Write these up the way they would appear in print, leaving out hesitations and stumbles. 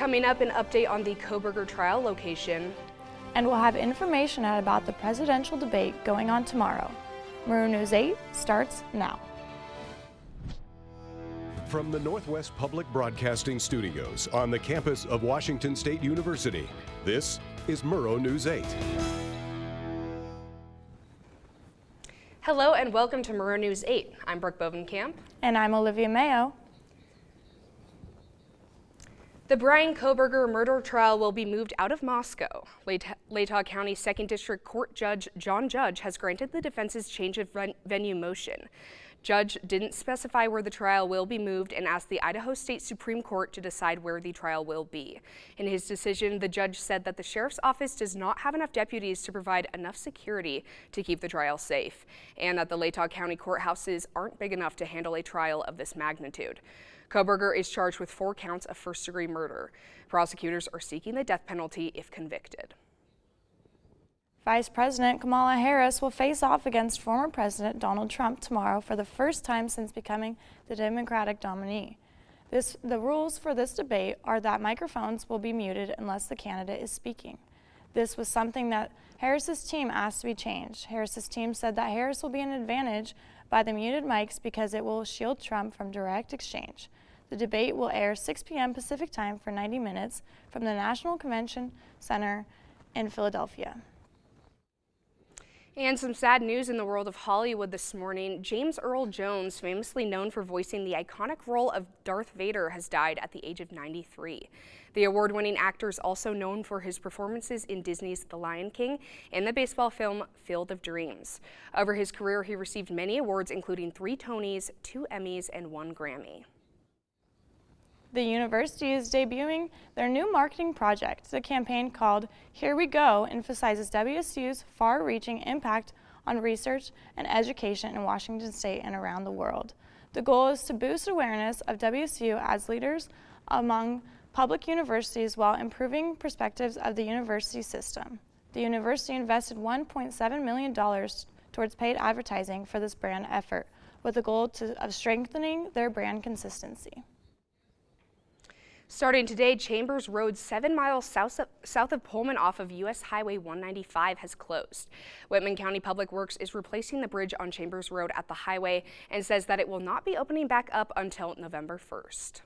Coming up, an update on the Kohberger trial location. And we'll have information out about the presidential debate going on tomorrow. Murrow News 8 starts now. From the Northwest Public Broadcasting Studios on the campus of Washington State University, this is Murrow News 8. Hello and welcome to Murrow News 8. I'm Brooke Bovenkamp. And I'm Olivia Mayo. The Brian Kohberger murder trial will be moved out of Moscow. Latah County 2nd District Court Judge John Judge has granted the defense's change of venue motion. Judge didn't specify where the trial will be moved and asked the Idaho State Supreme Court to decide where the trial will be. In his decision, the judge said that the sheriff's office does not have enough deputies to provide enough security to keep the trial safe, and that the Latah County courthouses aren't big enough to handle a trial of this magnitude. Kohberger is charged with 4 counts of first-degree murder. Prosecutors are seeking the death penalty if convicted. Vice President Kamala Harris will face off against former President Donald Trump tomorrow for the first time since becoming the Democratic nominee. The rules for this debate are that microphones will be muted unless the candidate is speaking. This was something that Harris's team asked to be changed. Harris's team said that Harris will be an advantage by the muted mics because it will shield Trump from direct exchange. The debate will air 6 p.m. Pacific time for 90 minutes from the National Convention Center in Philadelphia. And some sad news in the world of Hollywood this morning. James Earl Jones, famously known for voicing the iconic role of Darth Vader, has died at the age of 93. The award-winning actor is also known for his performances in Disney's The Lion King and the baseball film Field of Dreams. Over his career, he received many awards, including 3 Tonys, 2 Emmys, and 1 Grammy. The university is debuting their new marketing project. The campaign, called Here We Go, emphasizes WSU's far-reaching impact on research and education in Washington State and around the world. The goal is to boost awareness of WSU as leaders among public universities while improving perspectives of the university system. The university invested $1.7 million towards paid advertising for this brand effort, with the goal of strengthening their brand consistency. Starting today, Chambers Road 7 miles south of Pullman off of U.S. Highway 195 has closed. Whitman County Public Works is replacing the bridge on Chambers Road at the highway and says that it will not be opening back up until November 1st.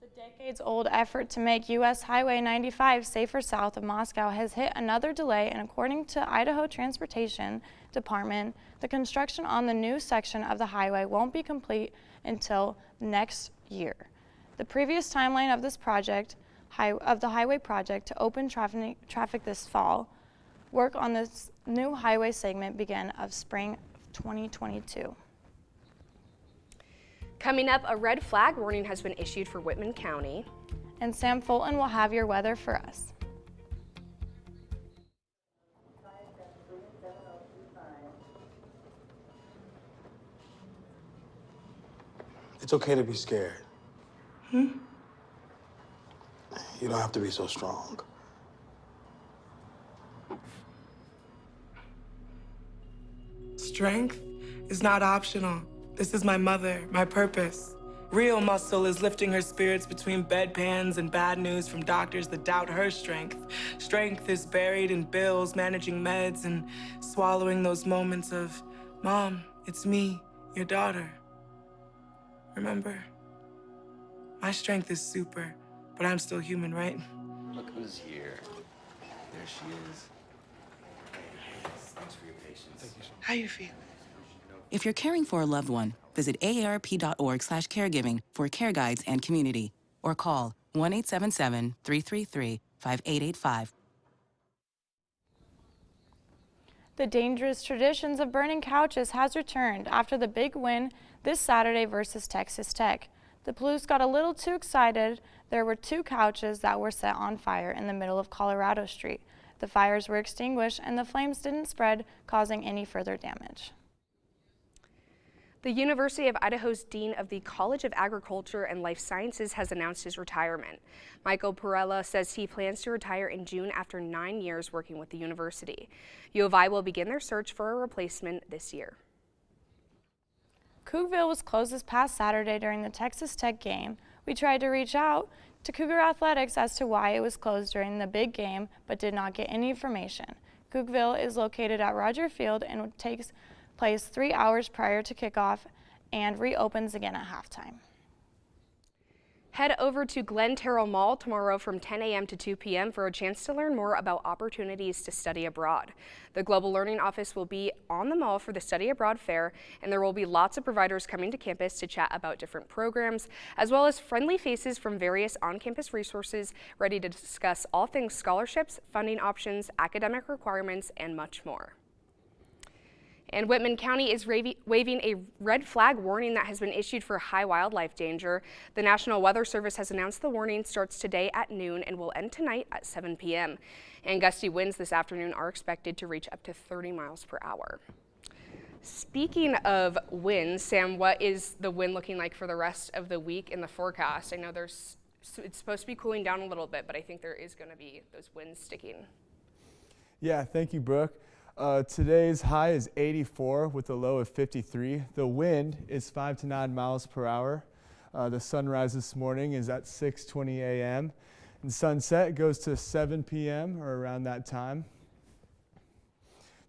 The decades-old effort to make U.S. Highway 95 safer south of Moscow has hit another delay, and according to Idaho Transportation Department, the construction on the new section of the highway won't be complete until next year. The previous timeline of this project, of the highway project, to open traffic this fall. Work on this new highway segment began of spring of 2022. Coming up, a red flag warning has been issued for Whitman County. And Sam Fulton will have your weather for us. It's okay to be scared. You don't have to be so strong. Strength is not optional. This is my mother, my purpose. Real muscle is lifting her spirits between bedpans and bad news from doctors that doubt her strength. Strength is buried in bills, managing meds, and swallowing those moments of, Mom, it's me, your daughter. Remember? My strength is super, but I'm still human, right? Look who's here. There she is. Hey, thanks for your patience. Thank you so much. How you feel? If you're caring for a loved one, visit aarp.org/caregiving for care guides and community, or call 1-877-333-5885. The dangerous traditions of burning couches has returned after the big win this Saturday versus Texas Tech. The Blues got a little too excited. There were 2 couches that were set on fire in the middle of Colorado Street. The fires were extinguished and the flames didn't spread, causing any further damage. The University of Idaho's Dean of the College of Agriculture and Life Sciences has announced his retirement. Michael Perella says he plans to retire in June after 9 years working with the university. U of I will begin their search for a replacement this year. Cookeville was closed this past Saturday during the Texas Tech game, We tried to reach out to Cougar Athletics as to why it was closed during the big game, but did not get any information. Cougville is located at Roger Field and takes place 3 hours prior to kickoff and reopens again at halftime. Head over to Glen Terrell Mall tomorrow from 10 a.m. to 2 p.m. for a chance to learn more about opportunities to study abroad. The Global Learning Office will be on the mall for the Study Abroad Fair, and there will be lots of providers coming to campus to chat about different programs, as well as friendly faces from various on-campus resources ready to discuss all things scholarships, funding options, academic requirements, and much more. And Whitman County is waiving a red flag warning that has been issued for high wildlife danger. The National Weather Service has announced the warning starts today at noon and will end tonight at 7 p.m. And gusty winds this afternoon are expected to reach up to 30 miles per hour. Speaking of winds, Sam, what is the wind looking like for the rest of the week in the forecast? I know it's supposed to be cooling down a little bit, but I think there is going to be those winds sticking. Yeah, thank you, Brooke. Today's high is 84 with a low of 53. The wind is 5 to 9 miles per hour. The sunrise this morning is at 6:20 a.m. and sunset goes to 7 p.m. or around that time.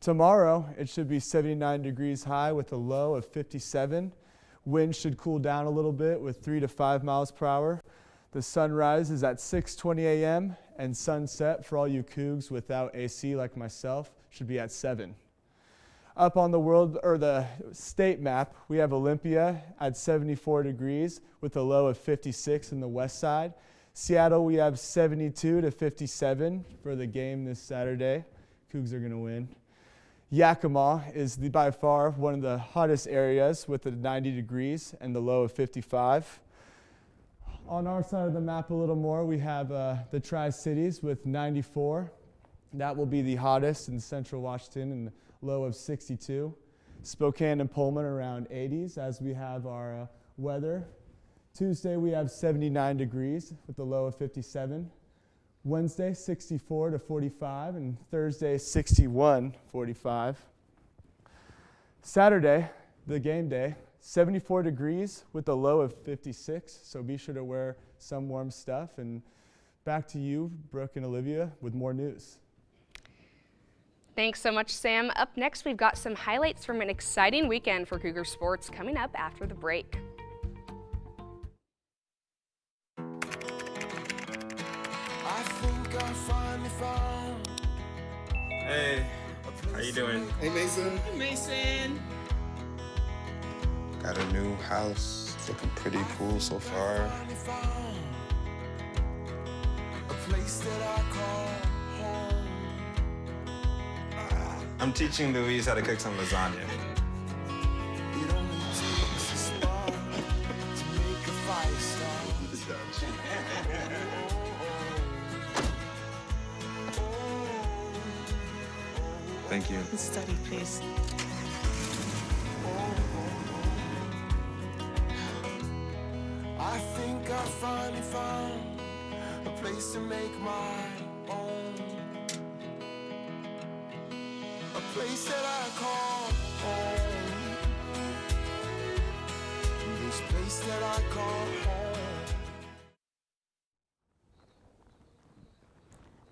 Tomorrow it should be 79 degrees high with a low of 57. Wind should cool down a little bit with 3 to 5 miles per hour. The sunrise is at 6:20 a.m. and sunset for all you Cougs without AC like myself should be at 7. Up on the state map, we have Olympia at 74 degrees with a low of 56 in the west side. Seattle, we have 72 to 57 for the game this Saturday. Cougs are going to win. Yakima is by far one of the hottest areas with a 90 degrees and the low of 55. On our side of the map a little more, we have the Tri-Cities with 94. That will be the hottest in central Washington and low of 62. Spokane and Pullman around 80s as we have our weather. Tuesday we have 79 degrees with a low of 57. Wednesday 64 to 45 and Thursday 61, 45. Saturday, the game day, 74 degrees with a low of 56, so be sure to wear some warm stuff. And back to you, Brooke and Olivia, with more news. Thanks so much, Sam. Up next, we've got some highlights from an exciting weekend for Cougar sports coming up after the break. Hey, how you doing? Hey, Mason. Hey, Mason. Got a new house. It's looking pretty cool so far. A place that I call home. I'm teaching Louise how to cook some lasagna. It only takes a spark to make a fire start. Thank you. Study, please. I think I finally found a place to make my own. A place that I call home. This place that I call home.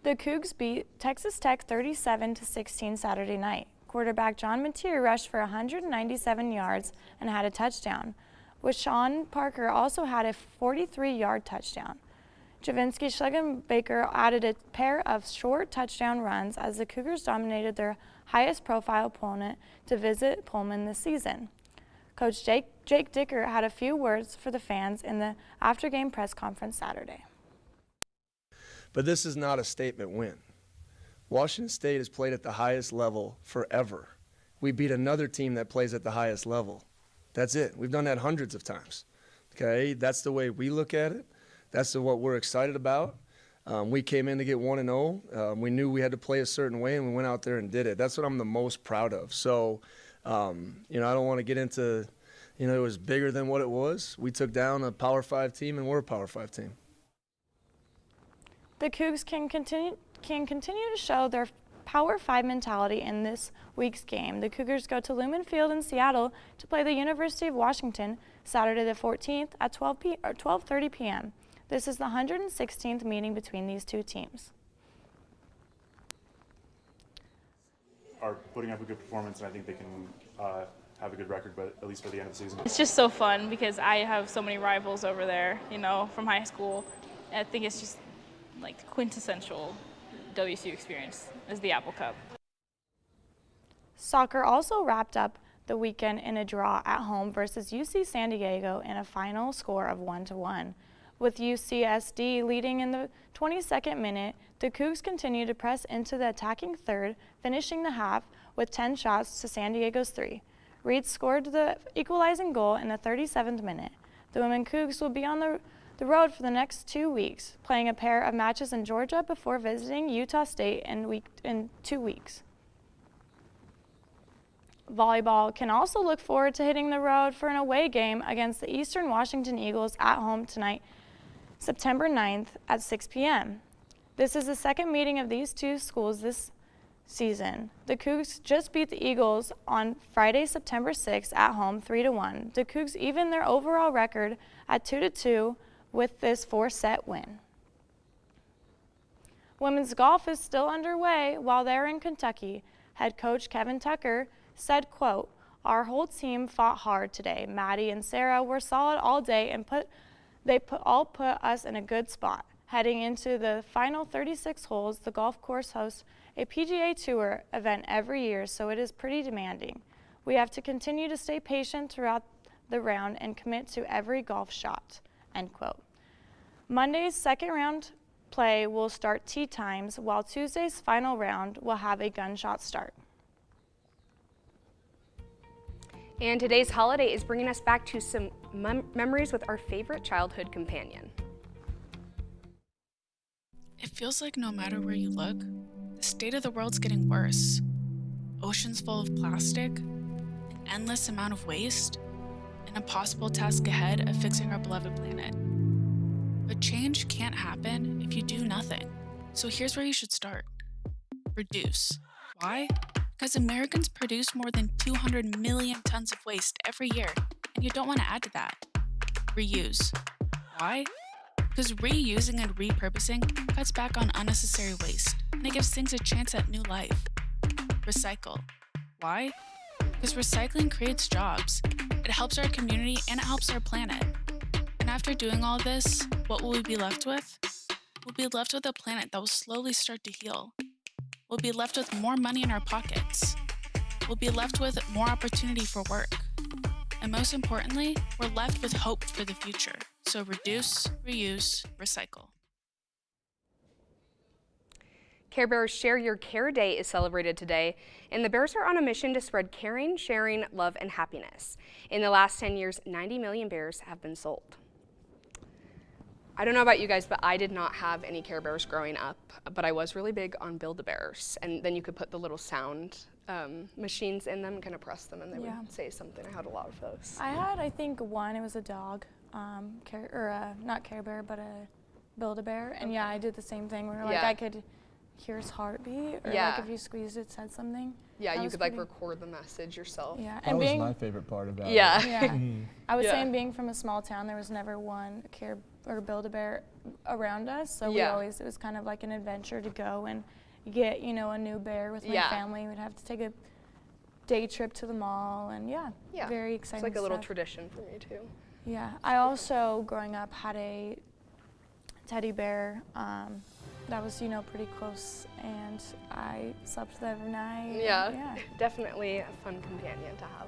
The Cougs beat Texas Tech 37-16 Saturday night. Quarterback John Mateer rushed for 197 yards and had a touchdown. Washawn Parker also had a 43-yard touchdown. Javinsky Schlegenbaker added a pair of short touchdown runs as the Cougars dominated their highest-profile opponent to visit Pullman this season. Coach Jake Dicker had a few words for the fans in the after-game press conference Saturday. But this is not a statement win. Washington State has played at the highest level forever. We beat another team that plays at the highest level. That's it. We've done that hundreds of times. Okay, that's the way we look at it. That's what we're excited about. We came in to get 1-0. We knew we had to play a certain way, and we went out there and did it. That's what I'm the most proud of. So, I don't want to get into, it was bigger than what it was. We took down a Power 5 team, and we're a Power 5 team. The Cougs can continue to show their Power 5 mentality in this week's game. The Cougars go to Lumen Field in Seattle to play the University of Washington Saturday the 14th at 12:30 p.m. This is the 116th meeting between these two teams. Are putting up a good performance, and I think they can have a good record, but at least for the end of the season. It's just so fun because I have so many rivals over there, you know, from high school. And I think it's just like the quintessential WSU experience is the Apple Cup. Soccer also wrapped up the weekend in a draw at home versus UC San Diego in a final score of 1-1. With UCSD leading in the 22nd minute, the Cougs continue to press into the attacking third, finishing the half with 10 shots to San Diego's 3. Reed scored the equalizing goal in the 37th minute. The women Cougs will be on the road for the next 2 weeks, playing a pair of matches in Georgia before visiting Utah State in 2 weeks. Volleyball can also look forward to hitting the road for an away game against the Eastern Washington Eagles at home tonight, September 9th at 6 p.m. This is the second meeting of these two schools this season. The Cougs just beat the Eagles on Friday, September 6th at home 3-1. The Cougs even their overall record at 2-2 with this 4-set win. Women's golf is still underway while they're in Kentucky. Head coach Kevin Tucker said, quote, "Our whole team fought hard today. Maddie and Sarah were solid all day and they put us in a good spot. Heading into the final 36 holes, the golf course hosts a PGA Tour event every year, so it is pretty demanding. We have to continue to stay patient throughout the round and commit to every golf shot," end quote. Monday's second round play will start tee times, while Tuesday's final round will have a gunshot start. And today's holiday is bringing us back to some memories with our favorite childhood companion. It feels like no matter where you look, the state of the world's getting worse. Oceans full of plastic, an endless amount of waste, an impossible task ahead of fixing our beloved planet. But change can't happen if you do nothing. So here's where you should start. Reduce. Why? Because Americans produce more than 200 million tons of waste every year, and you don't want to add to that. Reuse. Why? Because reusing and repurposing cuts back on unnecessary waste, and it gives things a chance at new life. Recycle. Why? Because recycling creates jobs, it helps our community, and it helps our planet. And after doing all this, what will we be left with? We'll be left with a planet that will slowly start to heal. We'll be left with more money in our pockets. We'll be left with more opportunity for work. And most importantly, we're left with hope for the future. So reduce, reuse, recycle. Care Bears Share Your Care Day is celebrated today, and the Bears are on a mission to spread caring, sharing, love, and happiness. In the last 10 years, 90 million bears have been sold. I don't know about you guys, but I did not have any Care Bears growing up, but I was really big on Build-A-Bears, and then you could put the little sound machines in them, kind of press them, and they would say something. I had a lot of those. I had, I think, one. It was a dog, not Care Bear, but a Build-A-Bear, and yeah, I did the same thing where like I could hear his heartbeat, or like if you squeezed it, said something. Yeah, you could like record the message yourself. Yeah, that was my favorite part about it. Yeah. I was saying, being from a small town, there was never one Care or Build-A-Bear around us, so we always, it was kind of like an adventure to go and get, you know, a new bear with my family. We'd have to take a day trip to the mall, and very exciting. It's like a little tradition for me too. Yeah, I also, growing up, had a teddy bear that was, you know, pretty close, and I slept with every night. Yeah, definitely a fun companion to have.